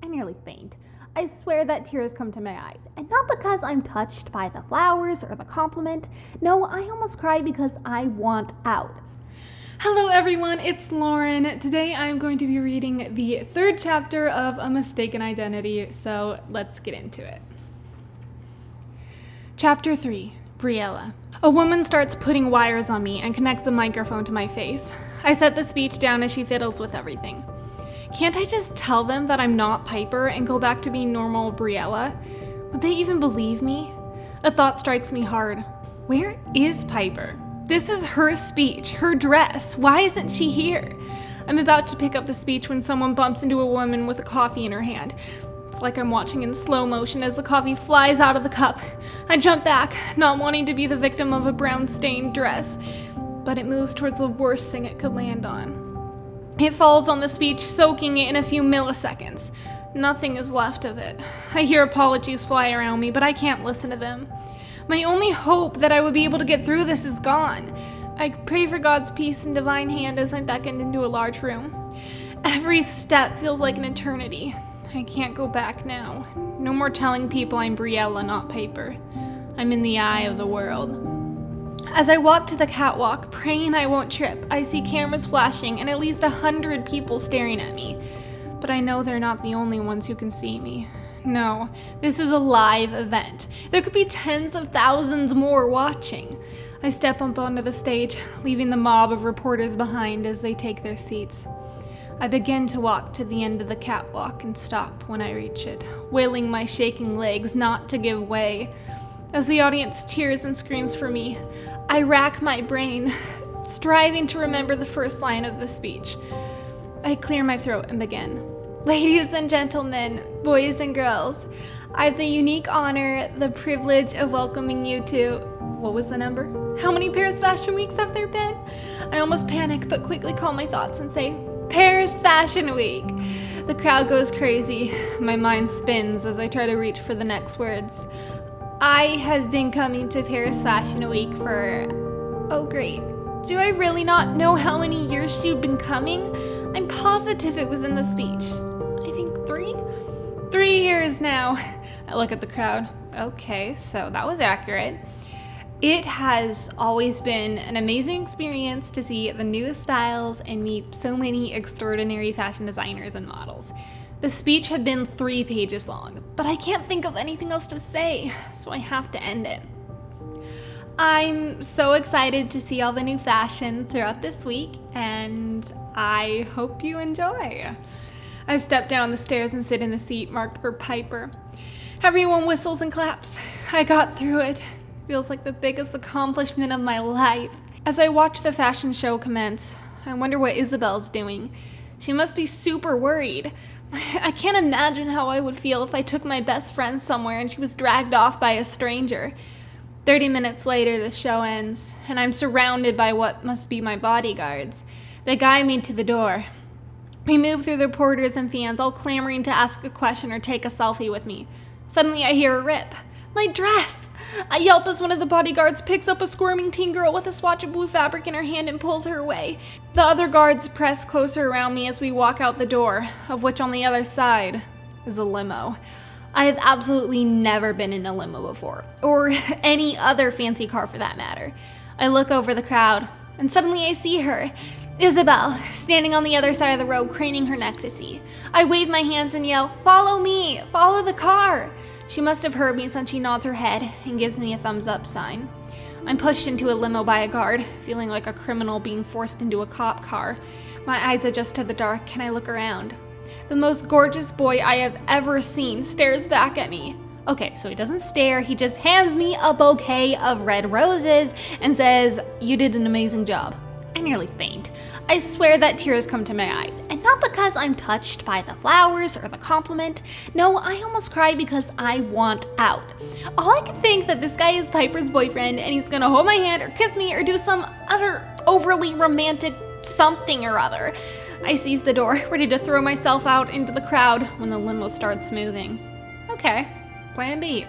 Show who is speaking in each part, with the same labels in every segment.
Speaker 1: nearly faint. I swear that tears come to my eyes, and not because I'm touched by the flowers or the compliment. No, I almost cry because I want out.
Speaker 2: Hello everyone, it's Lauren. Today I'm going to be reading the third chapter of A Mistaken Identity, so let's get into it. Chapter 3, Briella. A woman starts putting wires on me and connects the microphone to my face. I set the speech down as she fiddles with everything. Can't I just tell them that I'm not Piper and go back to being normal Briella? Would they even believe me? A thought strikes me hard. Where is Piper? This is her speech, her dress. Why isn't she here? I'm about to pick up the speech when someone bumps into a woman with a coffee in her hand. It's like I'm watching in slow motion as the coffee flies out of the cup. I jump back, not wanting to be the victim of a brown-stained dress, but it moves towards the worst thing it could land on. It falls on the speech, soaking it in a few milliseconds. Nothing is left of it. I hear apologies fly around me, but I can't listen to them. My only hope that I would be able to get through this is gone. I pray for God's peace and divine hand as I'm beckoned into a large room. Every step feels like an eternity. I can't go back now. No more telling people I'm Briella, not Piper. I'm in the eye of the world. As I walk to the catwalk, praying I won't trip, I see cameras flashing and at least 100 people staring at me. But I know they're not the only ones who can see me. No, this is a live event. There could be tens of thousands more watching. I step up onto the stage, leaving the mob of reporters behind as they take their seats. I begin to walk to the end of the catwalk and stop when I reach it, willing my shaking legs not to give way. As the audience cheers and screams for me, I rack my brain, striving to remember the first line of the speech. I clear my throat and begin. Ladies and gentlemen, boys and girls, I have the unique honor, the privilege of welcoming you to... What was the number? How many Paris Fashion Weeks have there been? I almost panic, but quickly calm my thoughts and say, Paris Fashion Week! The crowd goes crazy. My mind spins as I try to reach for the next words. I have been coming to Paris Fashion Week for... Oh great. Do I really not know how many years you've been coming? I'm positive it was in the speech. I think 3? 3 years now. I look at the crowd. Okay, so that was accurate. It has always been an amazing experience to see the newest styles and meet so many extraordinary fashion designers and models. The speech had been 3 pages long, but I can't think of anything else to say, so I have to end it. I'm so excited to see all the new fashion throughout this week, and I hope you enjoy. I step down the stairs and sit in the seat marked for Piper. Everyone whistles and claps. I got through it. Feels like the biggest accomplishment of my life. As I watch the fashion show commence, I wonder what Isabel's doing. She must be super worried. I can't imagine how I would feel if I took my best friend somewhere and she was dragged off by a stranger. 30 minutes later, the show ends, and I'm surrounded by what must be my bodyguards. They guide me to the door. We move through the reporters and fans, all clamoring to ask a question or take a selfie with me. Suddenly, I hear a rip. My dress! I yelp as one of the bodyguards picks up a squirming teen girl with a swatch of blue fabric in her hand and pulls her away. The other guards press closer around me as we walk out the door, of which on the other side is a limo. I have absolutely never been in a limo before, or any other fancy car for that matter. I look over the crowd, and suddenly I see her, Isabel, standing on the other side of the road, craning her neck to see. I wave my hands and yell, "Follow me! Follow the car!" She must have heard me since she nods her head and gives me a thumbs up sign. I'm pushed into a limo by a guard, feeling like a criminal being forced into a cop car. My eyes adjust to the dark and I look around. The most gorgeous boy I have ever seen stares back at me. Okay, so he doesn't stare, he just hands me a bouquet of red roses and says, "You did an amazing job." I nearly faint. I swear that tears come to my eyes, and not because I'm touched by the flowers or the compliment. No, I almost cry because I want out. All I can think that this guy is Piper's boyfriend and he's gonna hold my hand or kiss me or do some other overly romantic something or other. I seize the door, ready to throw myself out into the crowd when the limo starts moving. Okay, plan B.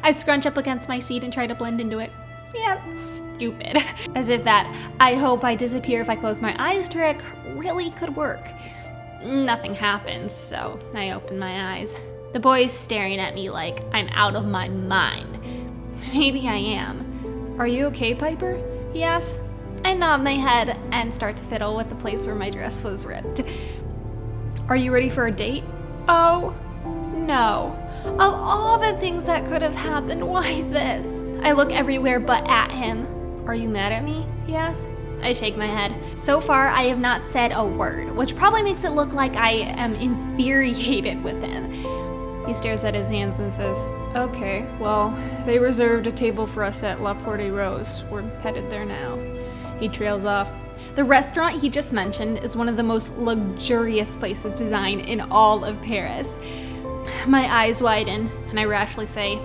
Speaker 2: I scrunch up against my seat and try to blend into it. Yeah, stupid. As if that "I hope I disappear if I close my eyes" trick really could work. nothing happens, so I open my eyes. The boy's staring at me like I'm out of my mind. Maybe I am. Are you okay, Piper? He asks. I nod my head and start to fiddle with the place where my dress was ripped. Are you ready for a date? Oh, no. Of all the things that could have happened, why this? I look everywhere but at him. Are you mad at me? He asks. I shake my head. So far, I have not said a word, which probably makes it look like I am infuriated with him. He stares at his hands and says, okay, well, they reserved a table for us at La Porte Rose. We're headed there now. He trails off. The restaurant he just mentioned is one of the most luxurious places designed in all of Paris. My eyes widen, and I rashly say,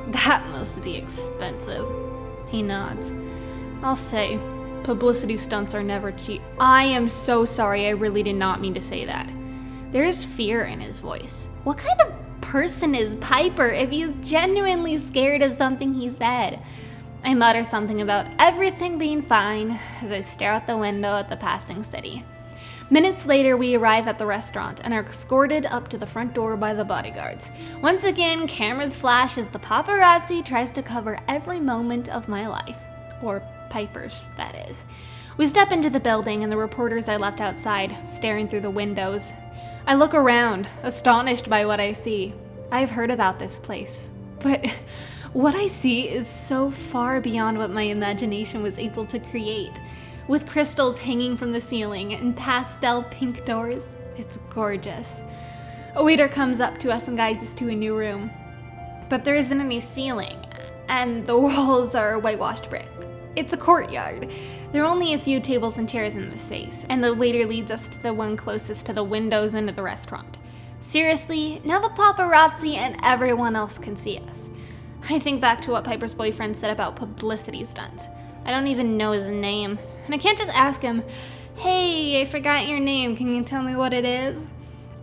Speaker 2: that must be expensive. He nods. I'll say, publicity stunts are never cheap. I am so sorry, I really did not mean to say that. There is fear in his voice. What kind of person is Piper if he is genuinely scared of something he said? I mutter something about everything being fine as I stare out the window at the passing city. Minutes later, we arrive at the restaurant and are escorted up to the front door by the bodyguards. Once again, cameras flash as the paparazzi tries to cover every moment of my life. Or Piper's, that is. We step into the building and the reporters I left outside, staring through the windows. I look around, astonished by what I see. I've heard about this place, but what I see is so far beyond what my imagination was able to create. With crystals hanging from the ceiling and pastel pink doors, it's gorgeous. A waiter comes up to us and guides us to a new room. But there isn't any ceiling, and the walls are whitewashed brick. It's a courtyard. There are only a few tables and chairs in the space, and the waiter leads us to the one closest to the windows into the restaurant. Seriously, now the paparazzi and everyone else can see us. I think back to what Piper's boyfriend said about publicity stunts. I don't even know his name, and I can't just ask him, hey, I forgot your name, can you tell me what it is?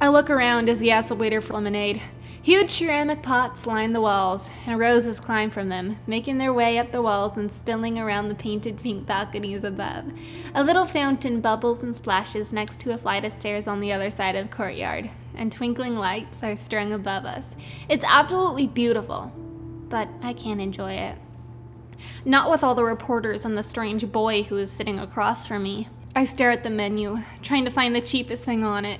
Speaker 2: I look around as he asks the waiter for lemonade. Huge ceramic pots line the walls, and roses climb from them, making their way up the walls and spilling around the painted pink balconies above. A little fountain bubbles and splashes next to a flight of stairs on the other side of the courtyard, and twinkling lights are strung above us. It's absolutely beautiful, but I can't enjoy it. Not with all the reporters and the strange boy who is sitting across from me. I stare at the menu, trying to find the cheapest thing on it.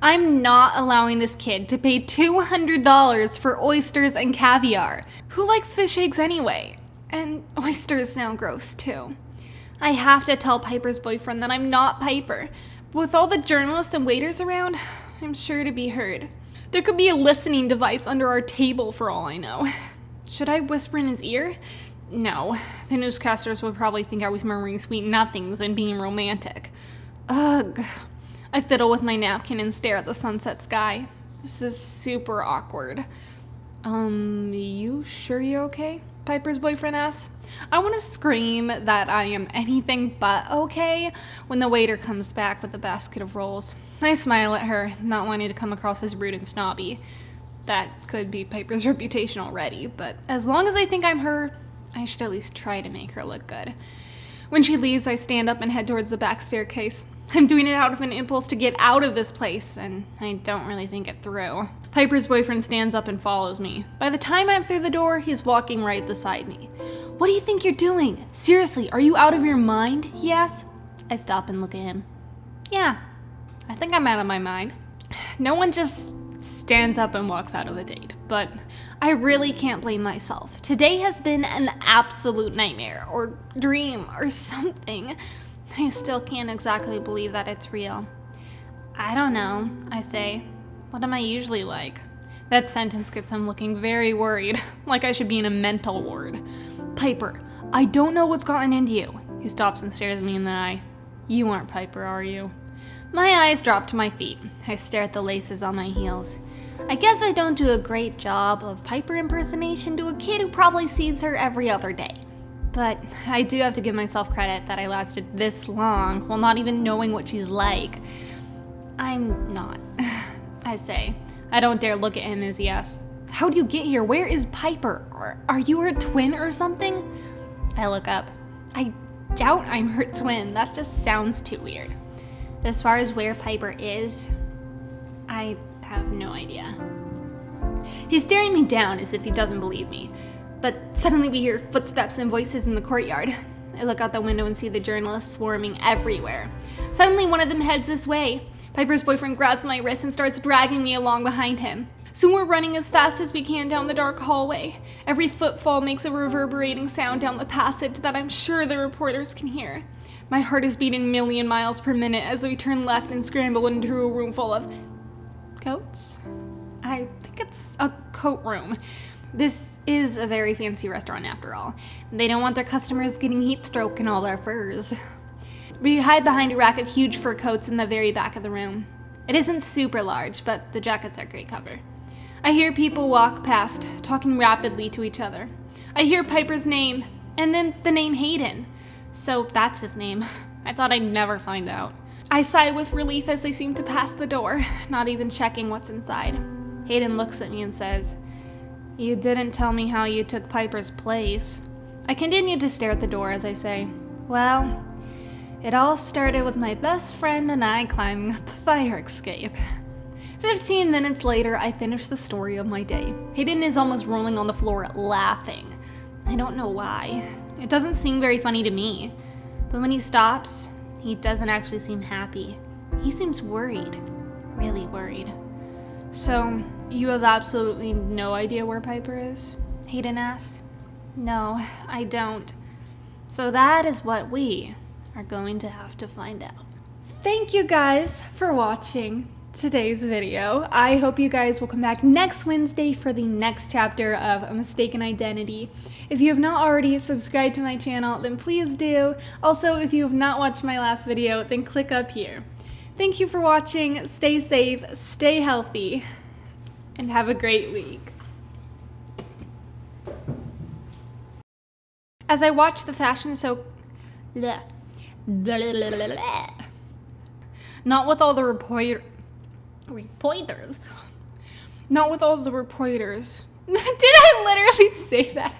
Speaker 2: I'm not allowing this kid to pay $200 for oysters and caviar. Who likes fish eggs anyway? And oysters sound gross too. I have to tell Piper's boyfriend that I'm not Piper. But with all the journalists and waiters around, I'm sure to be heard. There could be a listening device under our table for all I know. Should I whisper in his ear? No, the newscasters would probably think I was murmuring sweet nothings and being romantic. Ugh. I fiddle with my napkin and stare at the sunset sky. This is super awkward. You sure you're okay? Piper's boyfriend asks. I want to scream that I am anything but okay when the waiter comes back with a basket of rolls. I smile at her, not wanting to come across as rude and snobby. That could be Piper's reputation already, but as long as I think I'm her, I should at least try to make her look good. When she leaves, I stand up and head towards the back staircase. I'm doing it out of an impulse to get out of this place, and I don't really think it through. Piper's boyfriend stands up and follows me. By the time I'm through the door, he's walking right beside me. What do you think you're doing? Seriously, are you out of your mind? He asks. I stop and look at him. Yeah, I think I'm out of my mind. No one just stands up and walks out of a date, but I really can't blame myself. Today has been an absolute nightmare, or dream, or something. I still can't exactly believe that it's real. I don't know, I say. What am I usually like? That sentence gets him looking very worried, like I should be in a mental ward. Piper, I don't know what's gotten into you. He stops and stares me in the eye. You aren't Piper, are you? My eyes drop to my feet. I stare at the laces on my heels. I guess I don't do a great job of Piper impersonation to a kid who probably sees her every other day. But I do have to give myself credit that I lasted this long while not even knowing what she's like. I'm not, I say. I don't dare look at him as he asks, how'd you get here? Where is Piper? Are you her twin or something? I look up. I doubt I'm her twin. That just sounds too weird. As far as where Piper is, I have no idea. He's staring me down as if he doesn't believe me. But suddenly we hear footsteps and voices in the courtyard. I look out the window and see the journalists swarming everywhere. Suddenly one of them heads this way. Piper's boyfriend grabs my wrist and starts dragging me along behind him. Soon we're running as fast as we can down the dark hallway. Every footfall makes a reverberating sound down the passage that I'm sure the reporters can hear. My heart is beating a million miles per minute as we turn left and scramble into a room full of coats? I think it's a coat room. This is a very fancy restaurant after all. They don't want their customers getting heat stroke in all their furs. We hide behind a rack of huge fur coats in the very back of the room. It isn't super large, but the jackets are great cover. I hear people walk past, talking rapidly to each other. I hear Piper's name, and then the name Hayden. So that's his name. I thought I'd never find out. I sigh with relief as they seem to pass the door, not even checking what's inside. Hayden looks at me and says, "You didn't tell me how you took Piper's place." I continue to stare at the door as I say, "Well, it all started with my best friend and I climbing up the fire escape." 15 minutes later, I finish the story of my day. Hayden is almost rolling on the floor laughing. I don't know why. It doesn't seem very funny to me. But when he stops, he doesn't actually seem happy. He seems worried. Really worried. "So, you have absolutely no idea where Piper is?" Hayden asks. "No, I don't. So that is what we are going to have to find out." Thank you guys for watching today's video. I hope you guys will come back next Wednesday for the next chapter of A Mistaken Identity. If you have not already subscribed to my channel, then please do. Also, if you have not watched my last video, then click up here. Thank you for watching. Stay safe, stay healthy, and have a great week. As I watch the fashion show, not with all the reporters. Not with all the reporters. Did I literally say that?